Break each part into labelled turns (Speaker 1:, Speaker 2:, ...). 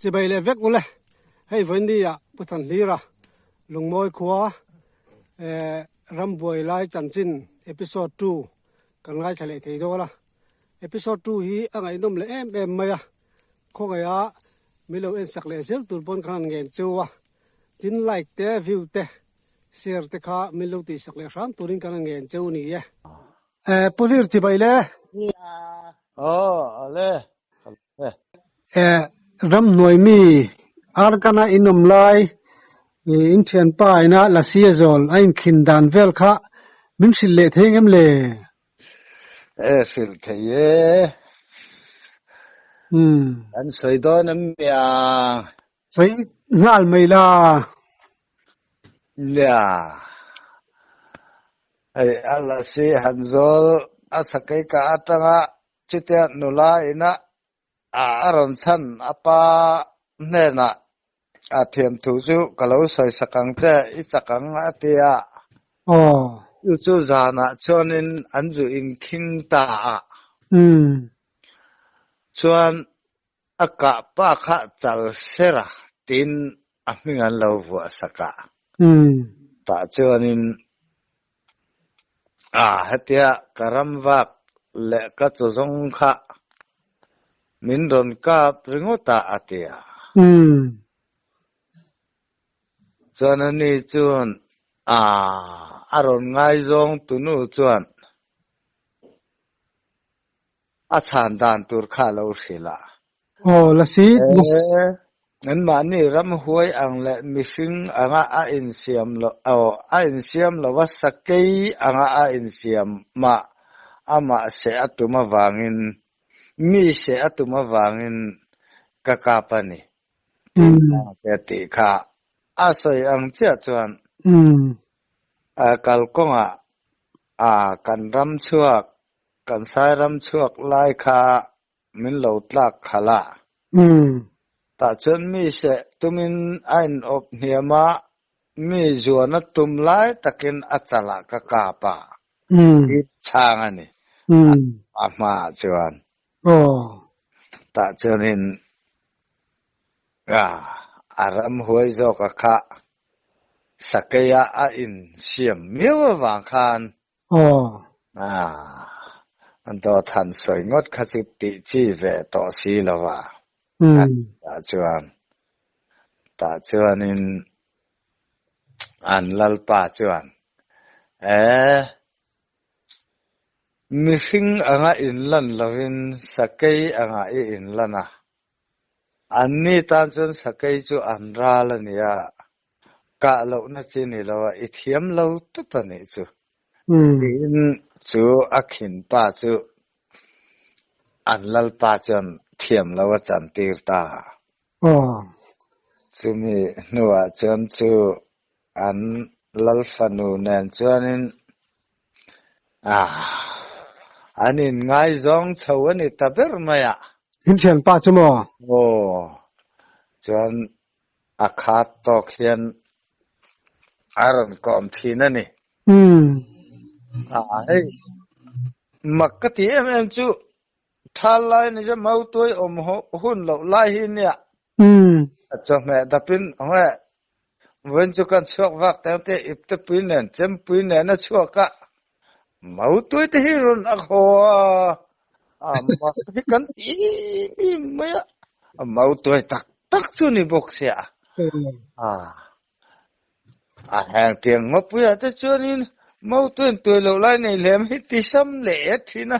Speaker 1: chỉ bay lệ vét ule hay vấn đi à bất thần đi ra lùng môi khóa ram boy lai chan chin episode 2 kan ngai thale thei do la episode 2 hi angai nom le em maya kho ga ya milo en sak le sel tur pon khan ngen chuwa tin like te view te share te kha milo ti sak le ram turin kan ngen chu ni ye polir chỉ bay le
Speaker 2: ale
Speaker 1: ram noi mi arkana inom lai in thian pa ina la sia zol ain khin dan vel kha min sil le theng em le
Speaker 2: sil theye an soi do nam ya
Speaker 1: sai ngal mai la
Speaker 2: ya ai ala si hanzol asakai ka atanga chitia nula ina aron chan apa nena athiam thu chu kalau soi sakang che I sakang atia chu zana chonin anju in king ta chuan aka pa kha chal sera tin amingan lo wa saka ta chuanin hatia karamwak le ka chu zong kha min ron ka pringota atia chuanani chuan aron ngai zong tunu chuan chan dan tur kha lo sila
Speaker 1: la si
Speaker 2: nan mani ram huai ang le mishing anga a in siam lo a in siam lo wasakei anga a in siam ma ama se atuma wangin mi se atuma wangin kakapani ti kha asoi ang chia chuan kalkonga kan ram chuak kan sai ram chuak lai kha min lo tlak khala ta chon mi se tumin ain op hiama mi zuana tum lai takin achala ka kapa I changani ama chuan ta chonin aram huai zo ka kha sakaya a in siam mewa wang khan anto than soi ngot kha chu ti chi ve to si lawa ta chuan in an lalpa chuan mishing anga in lan lovin sakai anga in lana anni tan chuan sakai chu an ra lania ka lo na chini lawa ithiam lo tapani chu in chu akhin pa chu an lalpa chuan thiam lawa chan tir ta chumi nuwa chuan chu an lalfanu nen chuanin anin ngai zong chawani taber maya
Speaker 1: in thian pa chumo
Speaker 2: chuan akhat to khian aron kom thinani hey makati em chu thalai ni ja mau toi om hun lo lai hi nia chome dapin hoe wen chu kan chuak wak te ip te pinen chem pinen na chuaka mau toi te hi ron a ho ma hi kan I maya mau toi tak chu ni bok sia hang tiang ngopuya te chuanin mau toi lo lai nei lem hi ti sam le thina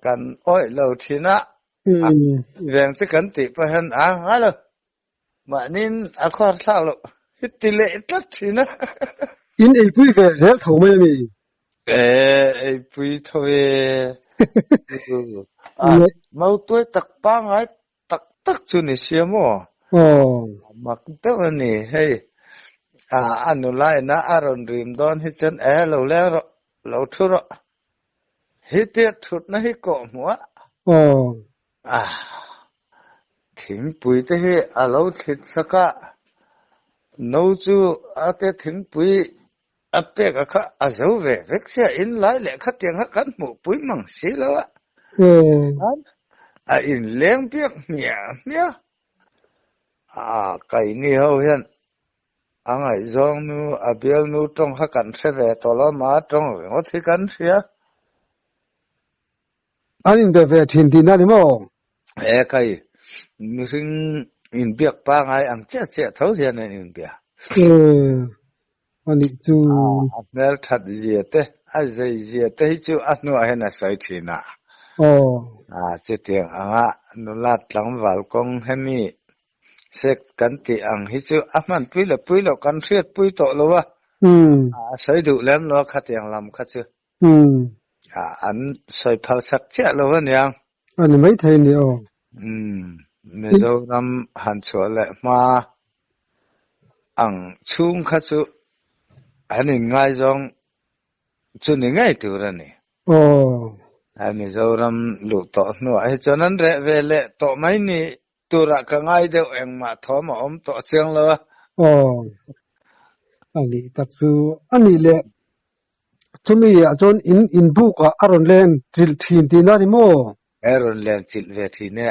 Speaker 2: kan oi lo thina veng se kan ti pa han halo ma nin akhar tha lo hi ti le tat thina
Speaker 1: in ei pui ve zel tho mai mi
Speaker 2: ei pui thoi mau toi tak pa ngai tak chu ni siamo mak te ni hey anu lai na aron rim don hi chen lo le lo thu ro hi te thut na hi ko muwa thing pui te hi alo thit saka no chu ate thing pui ape ka kha azo ve veksia in lai le kha tiang kan mu pui mang si lo in leng piak mia cái ni hậu hiện anh ấy giống nu abiel nu trong các cảnh sẽ về tổ lo mà trong ngót thì cảnh xia
Speaker 1: anh về thiên tin đi mò
Speaker 2: cái nu sinh in biếc ba ngày anh chết thấu hiện này in biếc
Speaker 1: anh chú
Speaker 2: nel thật gì thế ai gì thế chú anh nu hay là sai thì na chỉ tiếng anh nu lát lăng vào công hemi sek kan ti ang hi chu aman pui lo kan riat pui to lo wa sai du lem lo khat yang lam khat chu an soi phal sak che lo wa nyang
Speaker 1: anh mấy thầy nè
Speaker 2: me zo ram han cho le ma ang chung khat chu an ngai zong chu ni ngai tu ra ni me zo ram lu to no ai cho nan re ve le to mai ni tu ra ka ngai de eng ma tho ma om to chang lo
Speaker 1: anh tập su anh lệ chúng mình chọn in book à aron lên chil thiên tin đi mò
Speaker 2: eron len chil ve thi ne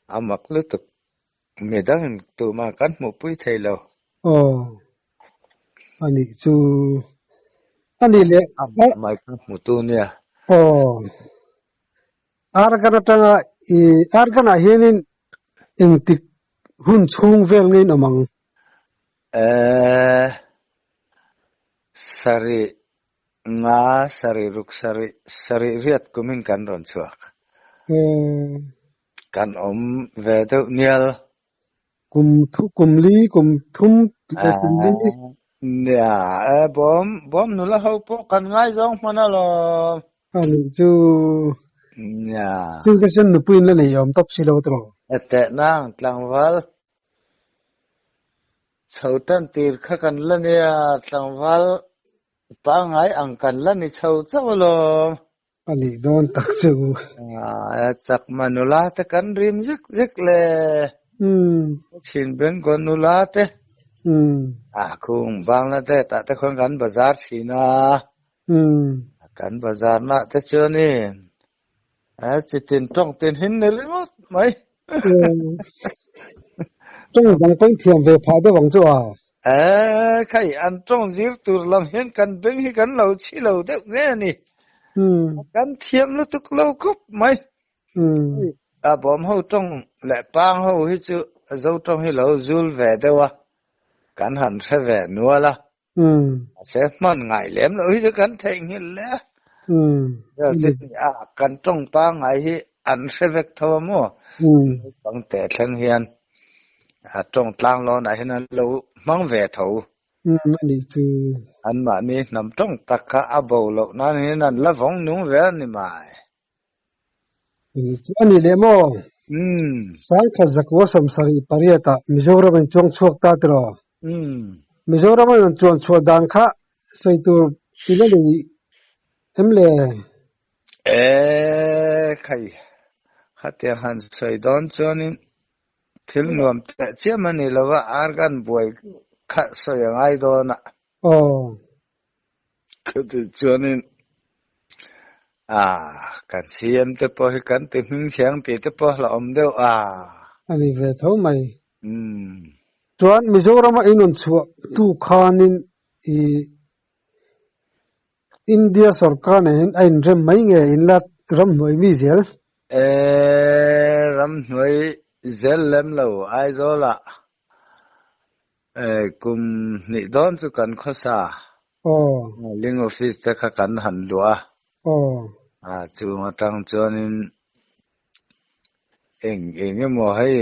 Speaker 2: amak lu tuk me dang tu ma kan mu pui thei lo
Speaker 1: anh chú anh lệ
Speaker 2: mai kan mu tu ne
Speaker 1: argana hianin engtik hun chung vel ngin amang
Speaker 2: sari nga sari ruk sari riat kumin kan ron chuak kan om ve tu nial
Speaker 1: kum li kum thum kum li
Speaker 2: ya bom nu la ho po kan ngai jong mana lo
Speaker 1: anh chú
Speaker 2: ya
Speaker 1: chú cái chân nụ pin lên này om top xí lâu rồi
Speaker 2: ete nang tlang wal chautan tir kha kan la ne tlang wal pa ngai ang kan la ni chau chau lo
Speaker 1: anh don tak chú
Speaker 2: chak manula te kan rim zik le chin ben gonula te khung bang la te ta te khon kan bazar thina kan bazar na te choni chi tin trong tin hin ne le mai
Speaker 1: trong dòng phanh thiềm về phá đó bằng chỗ
Speaker 2: khai an trong zir tur lam hen kan beng hi kan lo chi lo de nge ni kan thiam lu tuk lo khop mai bom ho trong le pang ho hi chu zo trong hi lo zul ve de wa kan han se ve nuwa la se man ngai lem lo hi chu kan theng hi le ya se kan trong pa ngai hi an se vek tho mo bang te thang hian trong tlang lo na hin lo mang ve tho
Speaker 1: anh chú
Speaker 2: an ma ni nam trong takka abo lo na ni nan la vong nu ve ni mai
Speaker 1: anh lệ mò sáng khát giặc quá sầm sari pariata Mizoram anh chuang chuộc ta rồi Mizoram anh chuang chuộc đàn khá xây tu pila đi em lệ
Speaker 2: khai hatia han sai don chonin thil nuam te chiamani lawa argan boy kha soyang ai do na kudu chonin kan siam te po hi kan te hing siang te po la om deu
Speaker 1: anh về thấu mày chuan Mizoram anh on chuộc tu khanin India sarkar ne anh rem mấy nghe in lat ram noi mi zel
Speaker 2: ram noi zel lem lo ai zo la kum ni don chu kan khosa ling office te kha kan han lua chu ma tang chonin eng mo hai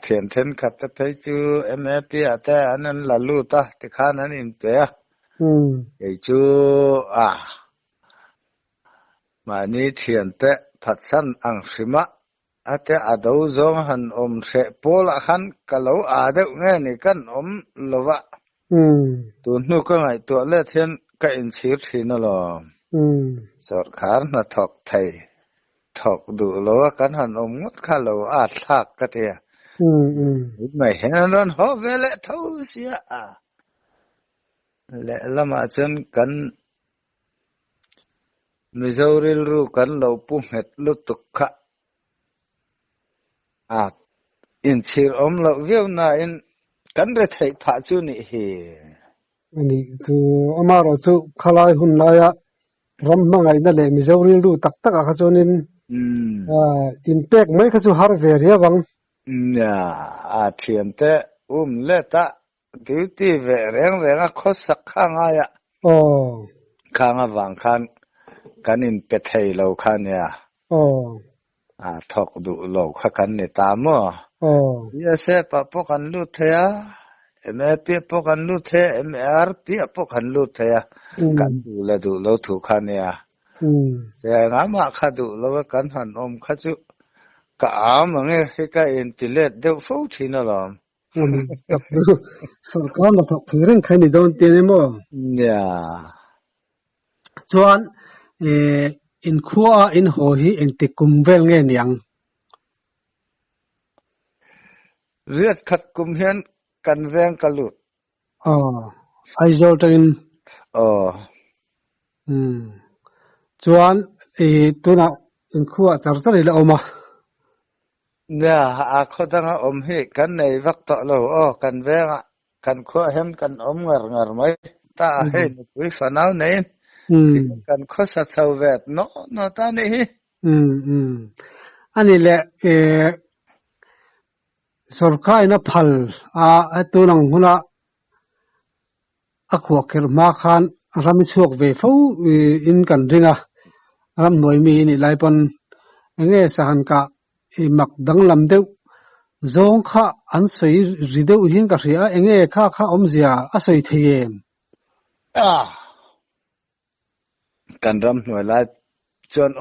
Speaker 2: thian then khat te phei chu map ate anan la lu ta te khan an in pe ei chu mà ni thiền te phat san ang sima ate ado zong han om se pola khan kalo ade nge ni kan om lova tu nu ko ngai to le thian ka in chir thina lo sarkar na thok thai thok du lo kan han om ngot kha lo thak ka te mai hen ron ho vele thau sia le lama chen kan Mizouril ru kan lo pu het lu tuk kha in chir lo view na in kan re thei pha chu ni hi
Speaker 1: ani chu amaro chu khalai hun la ya ram mangai na le mi zori lu tak tak a chonin impact mai kha chu har ve ria wang
Speaker 2: ya a thiam te le ta duty ve reng reng a kho sak khanga ya
Speaker 1: oh
Speaker 2: khanga wang khan kan in pe thei lo khan ya
Speaker 1: oh
Speaker 2: thok du lo kha kan ni ta mo
Speaker 1: oh
Speaker 2: ya se pa po kan lu the ya MAP po kan lu the MRP po kan lu the ya kan du lo thu khan ya se nga ma kha du lo kan han om kha chu ka ma nge he ka intellect de fo thina lo
Speaker 1: tak chu sarkar la thok thireng khai ni don te mo
Speaker 2: ya
Speaker 1: chuan in khua in ho hi eng te kum vel nge niang
Speaker 2: riat khat kum hian kan veng ka lut
Speaker 1: ai zo tangin chuan tuna in khua char char la oma
Speaker 2: ya a khodanga om hi kan nei vak to lo kan venga kan kho hem kan om ngar mai ta he ni pui fanau nei ti kan kho sa chau vet no ta ni hi
Speaker 1: ani le sarkai na phal a tunang huna a khuak kher ma khan ram chuak ve fo in kan ringa ram noi mi ni lai pon nge sahan ka mak dang lam deuh zong kha an soi rideu hin ka ria enge kha om zia a soi theem
Speaker 2: kan ram noi lai chon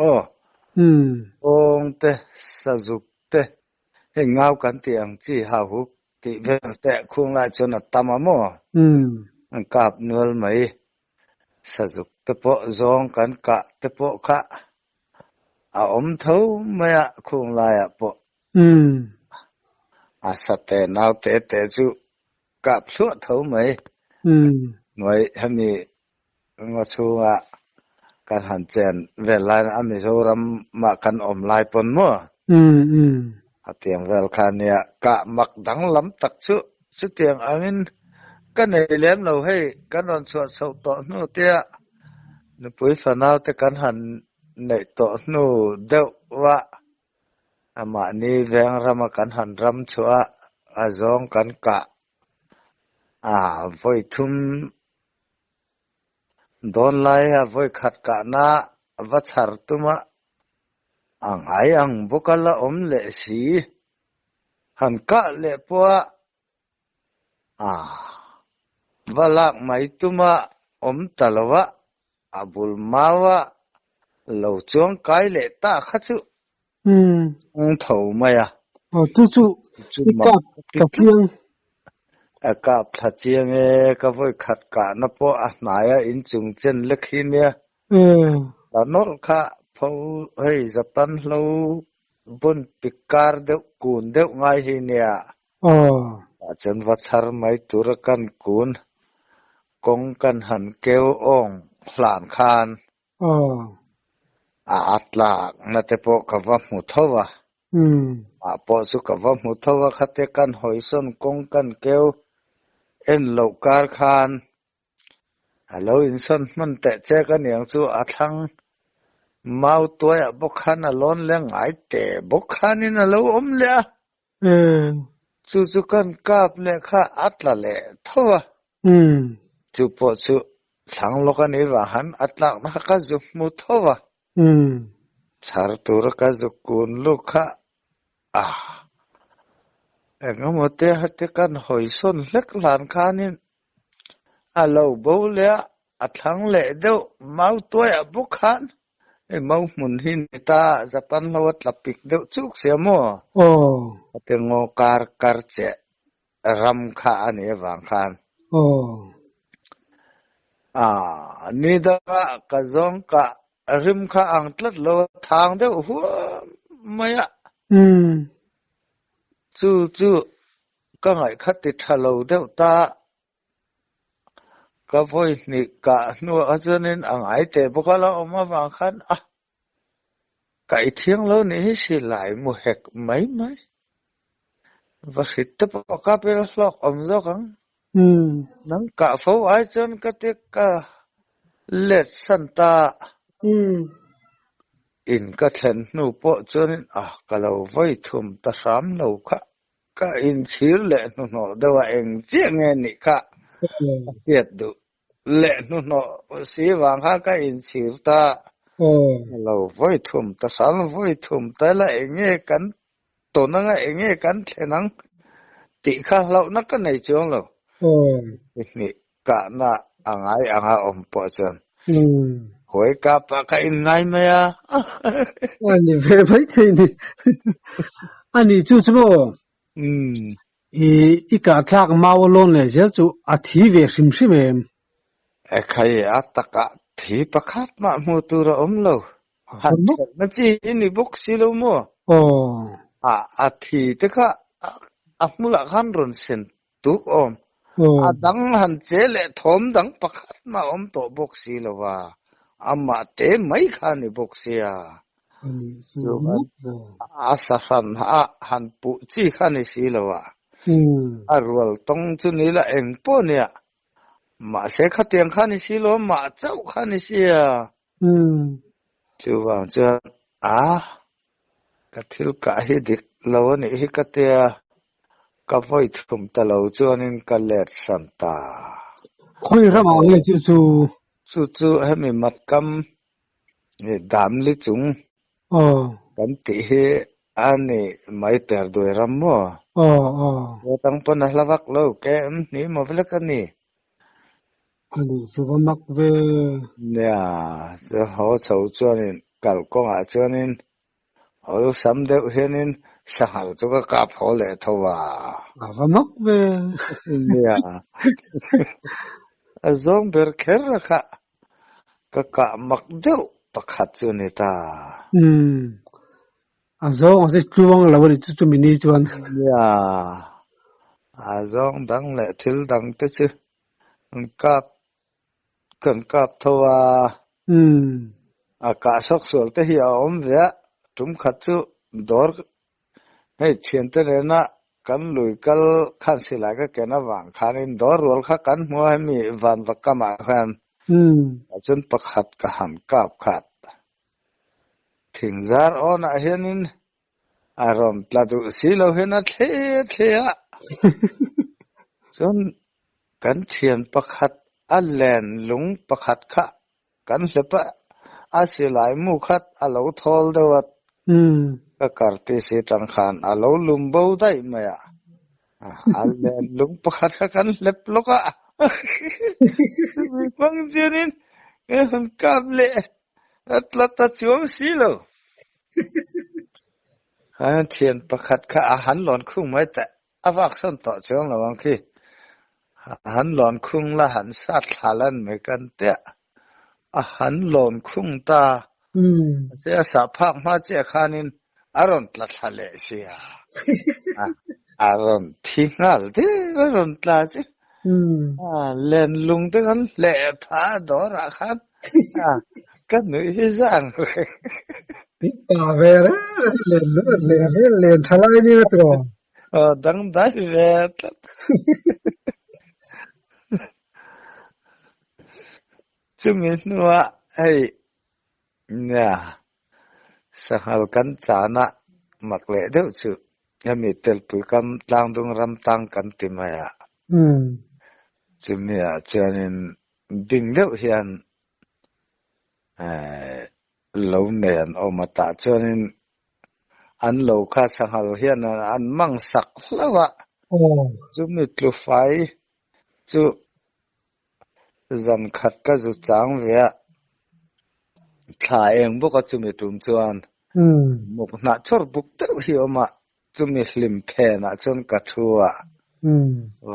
Speaker 2: ong te sajuk te he ngau kan tiang chi ha hu ti ve te khung lai chon tamamo an kap nual mai sajuk te po zong kan ka te po kha a om thau maya khung lai a po a sate nau te chu kap thua thau mai noi hami ngo chu a kan han chen vel lai a mi zo ram ma kan om lai pon mo a tiang vel khan ya ka mak dang lam tak chu tiang angin kan nei lem lo hei kan ron chu so to nu tia nu pui fanau te kan han nei to nu deuh wa ama ni veng rama kan han ram chua a zong kan ka voi thum don lai voi khat ka na va char tuma ai ang bokala om le si han ka le po valak mai tuma om talawa abul mawa lo chuang kai le ta khachu thau maya
Speaker 1: tu chu ikap ta chiang
Speaker 2: kap tha chiang ka voi khat ka na po naya in chung chen lekhinia la nor kha pho hei japan lo bun pikar de kun de ngai hi nia chen va char mai tur kan kun kong kan han keu ong hlan khan atla na te po ka va mu thowa po su ka va mu thowa khate kan hoison kong kan keu en lo kar khan alo in son man te che kan yang chu athang mau toya bok khan alon leng ai te bok khan in alo om le chu kan kap le kha atla le thowa chu po chu thang lo kan iwa han atla na ka zu mu thowa char tur ka zu kun lu kha engamote hate kan hoison lek lan khanin alo bo le athang le deuh mau toya bok khan mau mun hin ta japan lawat lapik deuh chuk siamo ate ngo kar che ram kha ani wang khan ni da ka zong ka rim kha ang tlat lo thang deuh hu maya chu ka ngai khat ti thalo deuh ta ka voi ni ka nu achunin ang ai te bokala oma wang khan kai thiang lo ni si lai mu hek mai và khít tập cả bê lọc dốc ang nang cả phố ai chân cái tiếc cả lết santa in ka then nu po chuan ka lo voi thum ta sam lo ka in thir le nu no dawa eng che nge ni ka piet du le nu no si wang ha ka in thir ta lo voi thum ta sam voi thum ta la enge kan to na nga enge kan thenang ti kha lo na ka nei chuang lo ni ka na angai anga om po chuan hỏi cả bà cái in ngay mày à
Speaker 1: anh về mấy thế này anh đi chú chú ý cả thác mau luôn này chứ chú à thi về sim sim em
Speaker 2: cái à tất cả thì bà khát mà mua tu ra lâu hạt nó chỉ in book xí lâu mua thì tất cả mua là khăn rồi xin tu đắng hẳn chế lệ thốn đắng bà khát mà tổ book xí lâu amma te mai khani boxia asahan han pu chi khani silawa arwal tong chu ni la eng po nia ma se khatiang khani silo ma chau khani sia chu wa chu ka thil ka hi dik lo ni hi ka te ka voi thum ta lo chuanin ka let santa
Speaker 1: khoi rama nge chu
Speaker 2: chu hemi mat kam dam li chung kan ti he ani mai per doi ram mo tang pon hlawak lo ke ni mo vela kan ni
Speaker 1: ani chu mak ve
Speaker 2: ya so ho chau chuanin kal ko a chuanin ho sam de henin sahal chu ka kap ho le thowa
Speaker 1: mak ve
Speaker 2: ya azong ber kher kha ka mak deu pakhat chu ni ta
Speaker 1: azong ase chuang lawari chu mini chuan
Speaker 2: ya azong dang le thil dang te chu kap kan kap thowa ka sok sol te hi om ve tum khat chu dor hei chen te na kan lui kal khan sila ka kena wang khanin dor rol kha kan mo mi van vakama khan chun pakhat ka han kap khat thingzar on a hianin arom tladu silo hena the chun kan thian pakhat a len lung pakhat kha kan hlepa a silai mu khat a lo thol dewat ka karti si tang khan a lo lum bo dai maya a len lung pakhat kha kan hlep loka mi pang jianin han kap le atlata chuang silo han thian pakhat kha a han lon khung mai ta awak son to chuang lawang khi han lon khung la han sat thalan me kan te a han lon khung ta se sa phak ma che khanin aron tla thale sia aron thingal de aron tla che len lung te kan le pha do ra khan kan nu hi sang
Speaker 1: pa ve len thalai ni to
Speaker 2: dang dai ve chumin nuwa ai nya sahal kan chana makle deuh chu yami tel pu kam tlang dung ram tang kan timaya chumia chanin bing deuh hian lo nen omata chanin an lo kha sahal hian an mang sak hlawa chumi tlu fai chu zan khat ka zu chang ve thla eng boka chumi tum chuan muk na chor buk te hi oma chumi hlim phe na chon ka thua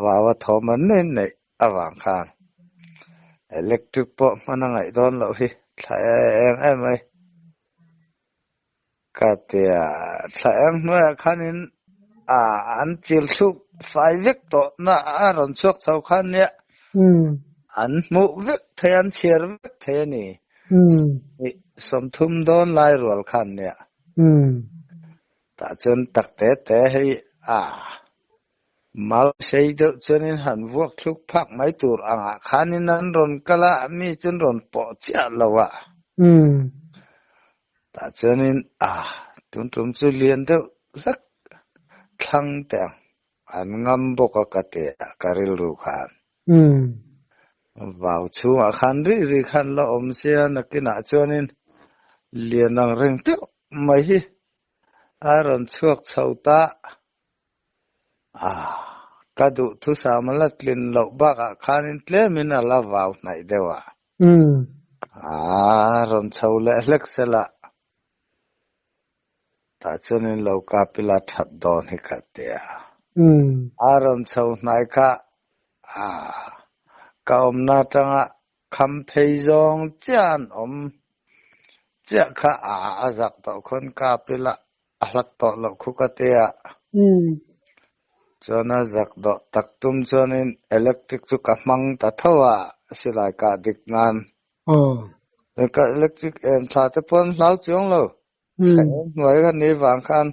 Speaker 2: wawa thoman nei nei awang khan electric po manangai don lo hi thla eng ai ka te thla eng no khanin an chil thuk fai vek to na aron chok chau khan ne an mu vek thyan cher vek thani som thum don lai rol khan ne ta chon tak te hei mal sei do chuanin han vuak thluk phak mai tur anga khanin an ron kala mi chun ron po chia lawa ta chuanin tun tum chu lian deuh lak thlang teng an ngam boka kate karil ru khan vào chunga khan ri ri khan la om sia nakina chuanin lianang reng teuh mai hi aron chuak chhota kadu thu samala tlin lo baka khanin tlemin ala vào nai dewa ron chhole hlek-sela ta chuanin lo kapila that don hi khatia ron chho nai kha ka omna tanga kham phei zong chian om chia kha azak to khon kapila ahlak to lo khukatia chona zak do taktum chonin electric chu ka mang ta thawa silai ka diknan ka electric em tha te pon lau chiong lo noi kan ni wang khan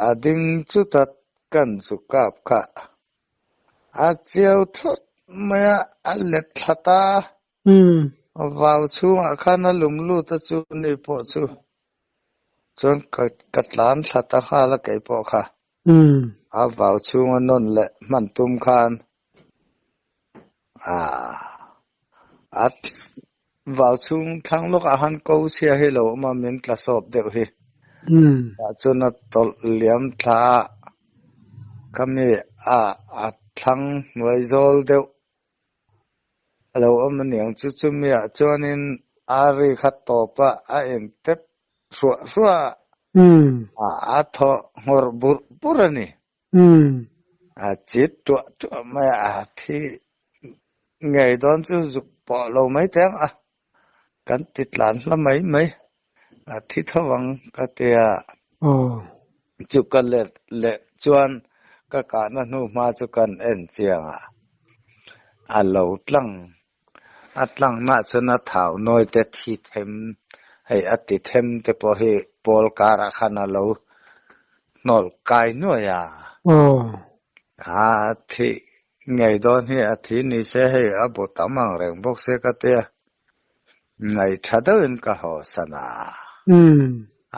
Speaker 2: ading chu tat kan chu kap kha chiao thot maya alet thata vào chunga khan lum lu ta chu ni po chu chon katlan thata kha la kai po kha vào chunga non le man tum khan vào chung thang lúc han câu chia hello mà mình là sọp đều hi cho nó tol liam tha kami thang người zol đều lo am niang chu chu mi cho nên ari khat to pa em tep ruwa tho ngor burani chit tu ma thi ngày đón chu dục bỏ lâu mấy tiếng cắn thịt lán là mấy thi thawang ka tia chu kan le chuan ka na nu ma chu kan en chiang lo tlang atlang na chuna thau noi te thi them hei ati them te po hi pol kara khana lo nol kai no ya thi ngày đón hi thi ni se hei abo tamang reng bok se ka tia ngày thadawin ka ho sana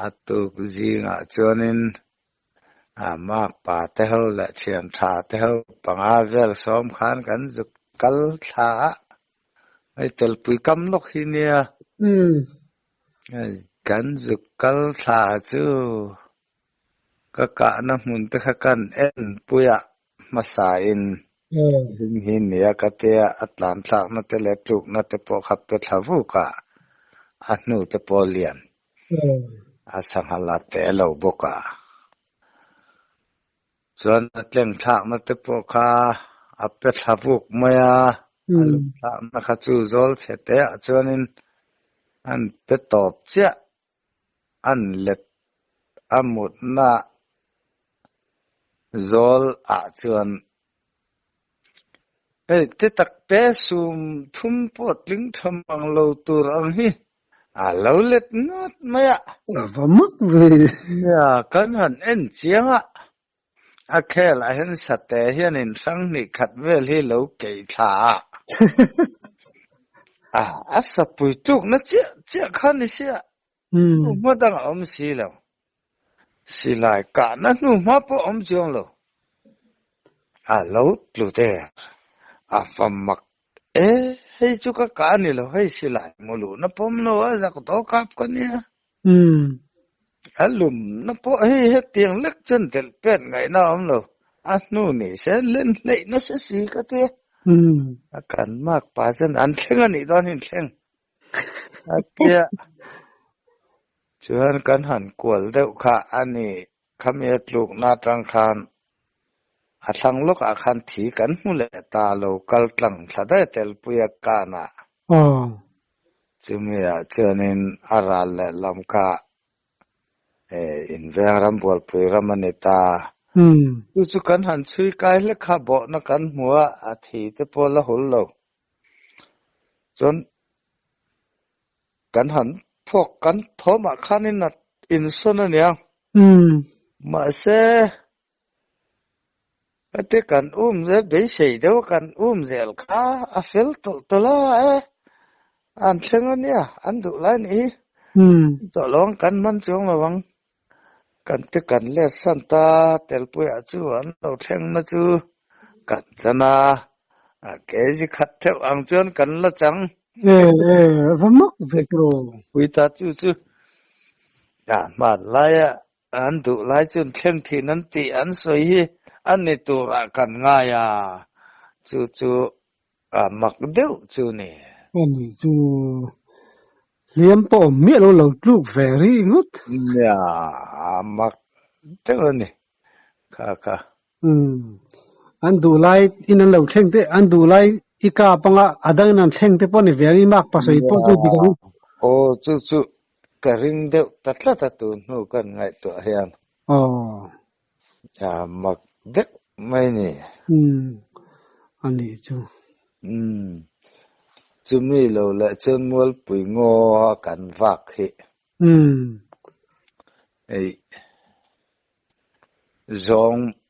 Speaker 2: atu jinga chuanin ma pa te ho la thiam tha te ho panga vel som khan kan zuk kal tha ai tel pui kam lok hi nia kan zuk kal tha chu ka na mun te kha kan en puya masa in hi nia ka te atlam thak na te le tluk na te po khap pe thavu ka nu te po lian sanghala te lo boka chuan atleng thak na te po kha pe thavuk maya thak na kha chu zol chete chuanin an pe top chia an let amut na zol chuan te tak pe sum thum pot ling thamang lo tur ang hi lo let not maya
Speaker 1: vamak ve
Speaker 2: ya kan han en chianga khel hen sate hian in sang ni khat vel hi lo kei tha sapui tuk na chia khan ni sia mo dang om si lo si lai ka na nu ma po om chiong lo lo tlu te famak hei chu ka ni lo hei si lai mo lu na pom no za ko to kap ka nia alum na po hei he tiang lek chen tel pen ngai na om lo nu ni se len lei na se si ka te kan mak pa chen an thleng ani don hin thleng atia chuan kan han kwal deuh kha ani khamiat luk na tang khan thlang lok khan thi kan mu le ta lo kal tlang thada tel puya kana chumia chuanin aral le lamka in veng ram bol pui ramanita chu kan han chui kai le kha bo na kan muwa thi te pola hul lo chon kan han phok kan thoma khanin na in sona nia ma se ate kan zel be sei deu kan zel kha a fel to la an thengon ya an du lai ni to long kan man chong lawang kan te kan le san ta tel pu ya chu an lo theng na chu kan chana a ke ji khat theu ang chon kan la chang
Speaker 1: vẫn mất việc rồi.
Speaker 2: hui ta chu chu ya ma la ya an du lai chun theng thi nan ti an soi hi an ni tu ra kan nga ya chu chu a mak deu chu ni
Speaker 1: Còn thì chú liếm bỏ miệng nó lâu lúc về đi ngút.
Speaker 2: ya mak deu ni kha kha
Speaker 1: Anh đủ lại in anh lâu khen thế anh đủ lại ít cả bằng à đang nằm khen thế bọn này về đi mắc bắt sợi bỏ tôi đi cái
Speaker 2: ô chu chu ka ring deu tatla ta tu nu kan ngai to hian ya mak deu mai ni
Speaker 1: anh đi chú
Speaker 2: chu mi lo la chen mol pui ngo kan vak hi ei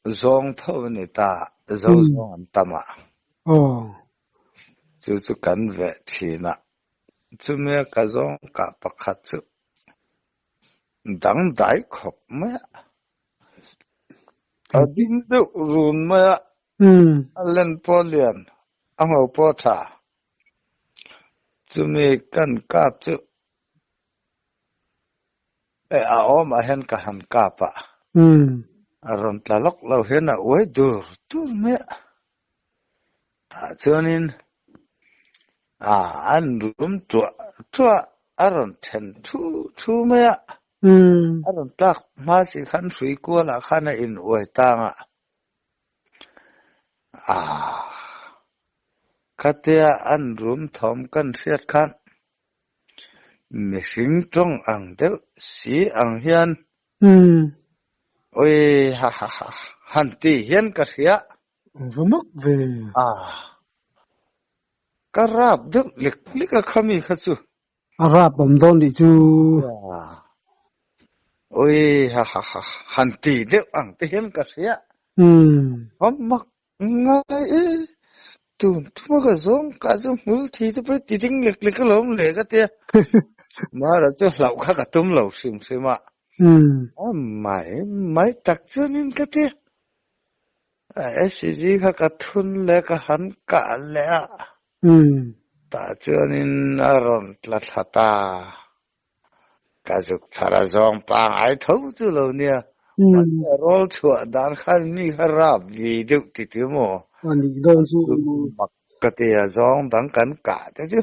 Speaker 2: zong tho ni ta zong an tama chu chu kan ve thina chu me ka zong ka pakhat chu dang dai khop ma adin de run ma alen polian ango pota chu me kan ka chu a om a hen ka han ka pa aron tlalok lo hen a oi dur tu me ta chuanin an rum tua aron then thu me aron tak ma si khan sui ko la khana in oi tanga katia an rum thom kan fiat khan mi sing trong ang deuh si ang hian oi ha han ti hian ka ria
Speaker 1: vẫn mất về
Speaker 2: ka rap deuh lik a khami kha chu
Speaker 1: Arab bom don đi chú
Speaker 2: oi ha han ti deuh ang te hian ka ria mak ngai tun thua ka zong ka zo mul thi te pe ti ding lik ka lom le ka te ma ra chu lau kha ka tum lo sim sima mai tak chuanin ka te SG kha ka thun le ka han ka le ta chuanin aron tla thata ka juk chara zong pa ai thau chu lo nia rol chua dan khan ni kharap vi deuh ti ti mo
Speaker 1: anh đi don chú
Speaker 2: mak ka te zong dang kan ka te chu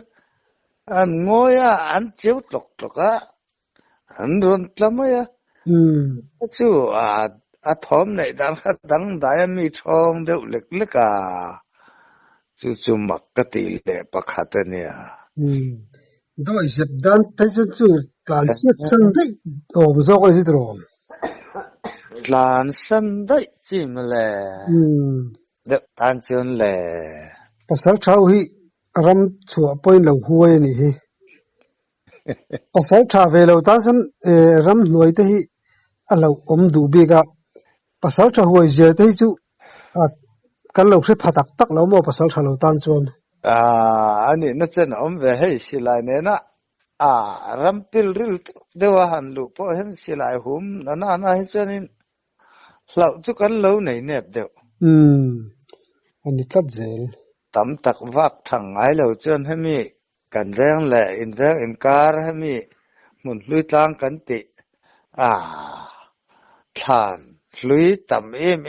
Speaker 2: an ngoya an cheu tlok a an ron tlamaya chu a thom nei dan kha dang dai mi thong deuh lek a chu mak ka ti le pakhat ania
Speaker 1: đôi dẹp đan phải chú tàn siết sân đấy do cái gì đó
Speaker 2: tlan san dai chim le deuh tan chun le
Speaker 1: pasal thau hi ram chua point lo huai ni hi pasal tha ve lo ta san ram nuai te hi alo om du bi ga pasal tha huai je te chu kan lo se phatak tak lo mo pasal tha lo tan chuan
Speaker 2: ani na chen om ve hei silai ne na ram pil ril dewa han lu po hen silai hum na hi chuanin hlau chu kan lo nei nep deuh
Speaker 1: ani tlat zel
Speaker 2: tam tak vak thang ai lo chuan hemi kan veng le in veng in kar hemi mun hlui tlang kan ti than hlui tam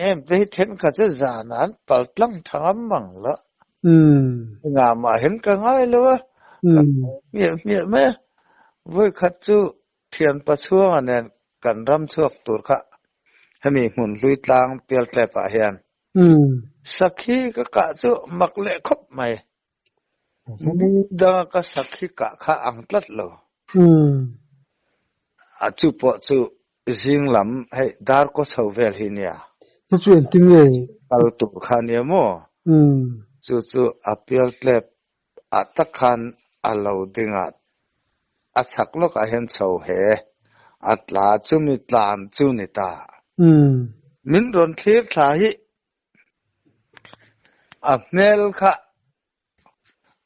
Speaker 2: em te then kha chu zanan pal tlang thangam mang la nga ma hen ka ngai lo mi me voi khat chu thian pa chuang anen kan ram chuak tur kha hemi mun hlui tlang tel tle pa hian sakhi ka chu mak le khop mai da ka sakhi ka kha ang tlat lo chu po chu jing lam hei dar ko chho vel hi nia
Speaker 1: chu chuyện ting ye
Speaker 2: kal tur khan ye mo chu apel tlep atakhan alo dinga achak lo ka hen chho he atla chu mi tlam chu ni ta min ron thlir tha hi mel kha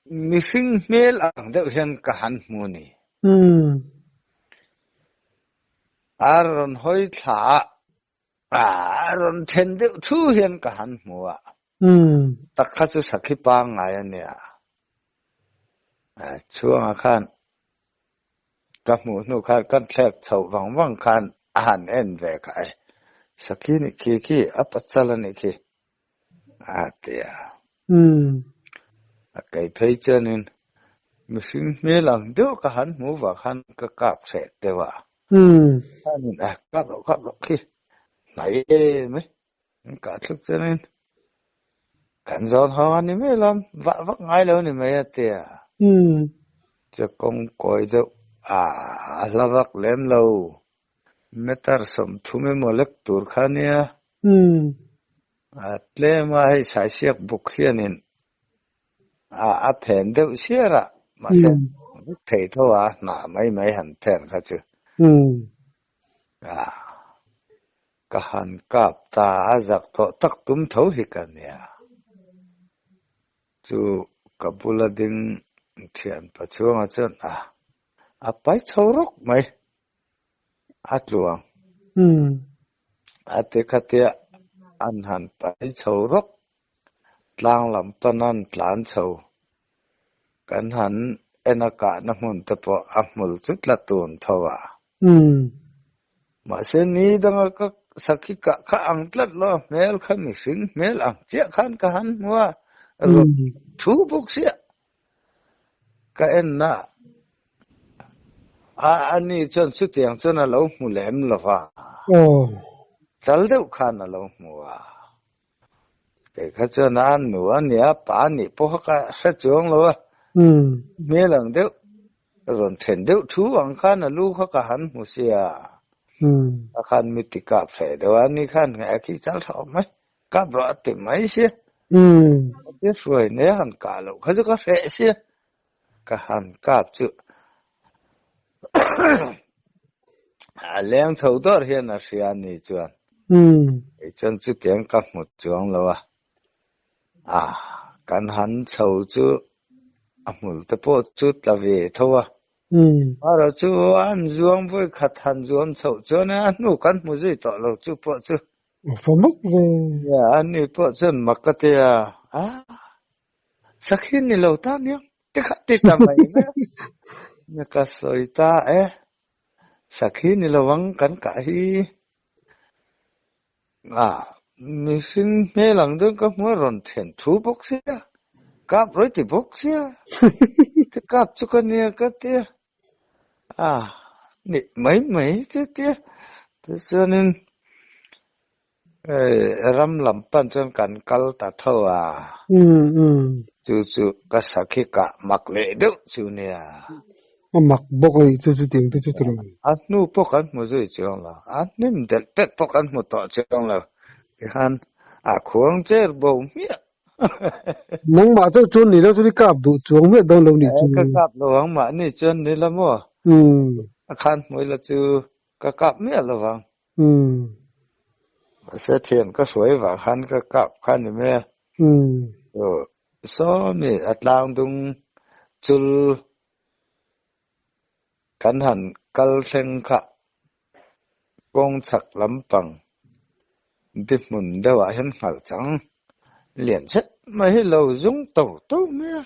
Speaker 2: missing mel ang deuh hian ka han hmu ni aron hoi thla aron then deuh thu hian ka han hmu a takha chu sakhi pa ngai ania chuang khan ka hmu nu khan kan thlek chho wang khan han en ve kai sakhi ni ki apachala ni ki tia cái thấy cho nên mình xin mê lần đứa cả hắn muốn vào hắn cái cặp sẽ tiêu à mình cặp độ khi nãy mấy cả thức cho nên cảnh giòn hoa này mấy lắm vắt ngay lâu này mấy tiền cho con coi đâu là vắt lên lâu mấy ta sống thu mấy một lớp tuổi khăn nha lên mà hay xài xiết bục hiền nên phèn đâu xia ra mà xem thầy thôi nà mấy hẳn phèn khá chứ cả hẳn cặp ta giặc thọ tắc túm thấu hi cả nè chú cả bù la đinh thiền bà chúa ngà chân bái châu rốc mấy luồng tế khá tía ăn hẳn bái châu rốc lang làm panan plan châu kan han enaka na mun tapo amul chutla tun thawa ma se ni danga ka sakhi ka kha angtlat lo mel kha mi sing mel ang chia khan ka han wa ro thu buk sia ka en na ani chon su tiang chon a lo mu lem lo wa chal deuh khan a lo mu wa cái khá cho nó ăn nữa nhớ bà nhị bố ka sẽ chuông lo mẹ lần đeo rồi thèn đeo thú ăn khăn là lu khá hắn một xia khăn mi tị cà phê đó anh đi khăn ngày khi cháu thọ mấy cà bọ tìm mấy xia biết rồi nếu hắn cả lẩu khá cho cà phê xia cả hắn cà chứ leng chầu đó hiện là xia nhị chuan chân chú tiếng cặp một chuông lo kan han chầu chu amul te po chút là về thôi rồi chú ăn zuông với khát han zuông chầu cho nên ăn nu kan mu gì tọ lo chú po chú
Speaker 1: phải mất về
Speaker 2: anh đi po chân mặc cái tia sắc hin ni lâu ta nhá te khát te ta mai nè cái sợi ta sắc hin ni lâu vắng kan cả hi mình xin nghe lần đó có muốn rộn thèn thú bốc xia cáp rồi thì bốc xia thì cáp cho con nghe cái tia nị mấy thế cho nên ram làm pan chân cảnh cal ta thâu chú cái sắc khi cả mặc lệ đâu chú nè
Speaker 1: mặc bốc ấy chú tiếng chú tiếng
Speaker 2: nu bốc ăn một rồi chồng là nem del pet bốc ăn một tọ chồng là han khuang che bo mi
Speaker 1: nang ma cho chun ni la chu kap du chuang me dong lo ni chu
Speaker 2: ka kap lo ang ma ni chun ni la mo khan moi la chu ka kap me la wang se thian ka suai wa han ka kap khan ni me so mi atlang dung chul kan han kal theng kha kong chak lampang đi mun đâu à hiện hal chẳng liền chất mấy lâu dung tàu tàu mẹ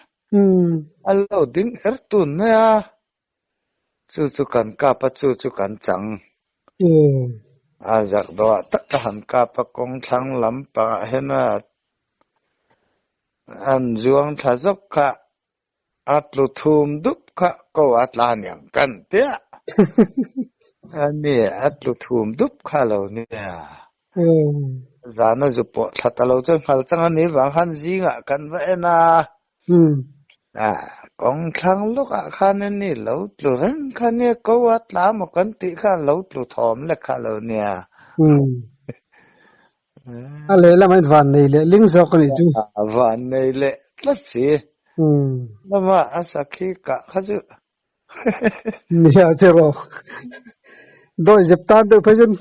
Speaker 2: lâu đinh tuần mẹ chú cần cáp chú cần chẳng giặc đó tất cả hàng cáp công thang lắm bà hiện anh zuang thà dốc cả lu thum đúc cả câu lan nhàng cần tiếc anh nè lu thum đúc cả lâu nè zana zupo thatalo chen khal changa ni wang han ji nga kan va na kong thang lok khan ni lo tlu ran khan ne ko at la mo kan ti khan lo tlu thom le kha lo nia
Speaker 1: ale la mai van nei le ling zo ko ni chu
Speaker 2: van nei le tlat si lama asakhi ka khaju
Speaker 1: nia zero đôi dẹp ta được phải dân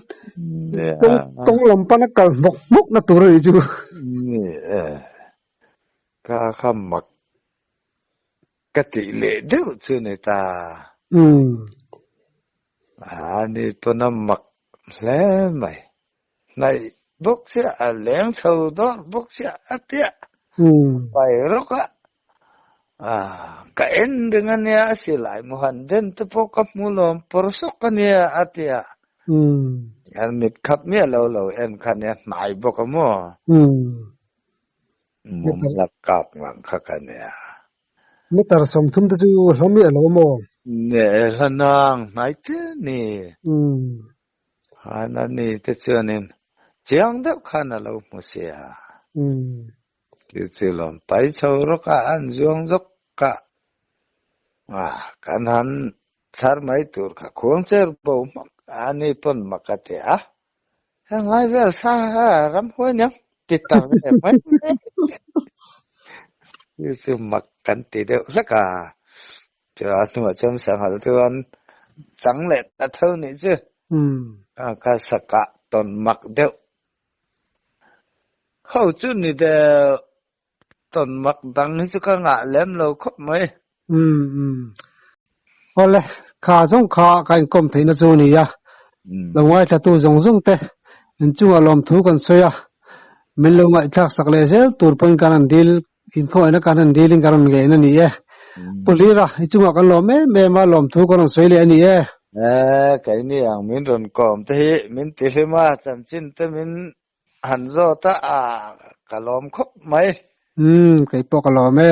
Speaker 1: công làm pan nó cần mốc nó tụt rồi chứ
Speaker 2: ka khamak kati le deu chu ne ta ani ponamak hle mai nai bốc sẽ lén sầu đó bốc sẽ atia pai roka kaen dengan ya silai muhanden tepo kap mulom porsok kan ya atia an mit kap mi lo en kan ya mai bokamo mum lakap ngang khakan ya
Speaker 1: metar som thum tu hlomi lo mo
Speaker 2: ne lanang mai te ni hanani te chuanin chiang deuh khana lo musia tilom pai chau roka an zuang zok ka kan han sar mai tur ka khong cher bo mak ani pon makate ngai vel sa ram hoi nyam titang ne mai tu mak kan ti deuh laka cho tu chom sang hal tu an chang le ta thau ni chứ ka saka ton mak deuh hậu chút ni de ton mak dang ni chu ka nga lem lo khop mai
Speaker 1: ole kha jong kha kan kom theina chu ni ya lawai tha tu jong jong te in chu alom thu kan soya min lo ngai thak sak le sel tur pon kan dil in kho na kan dealing karon nge na ni e pulira chu kan lo me ma lom thu kan soi le ani e
Speaker 2: cái ni ang min ron kom te hi min ti hlema chan chin te min han zo ta kalom khop mai
Speaker 1: cái po ka lo me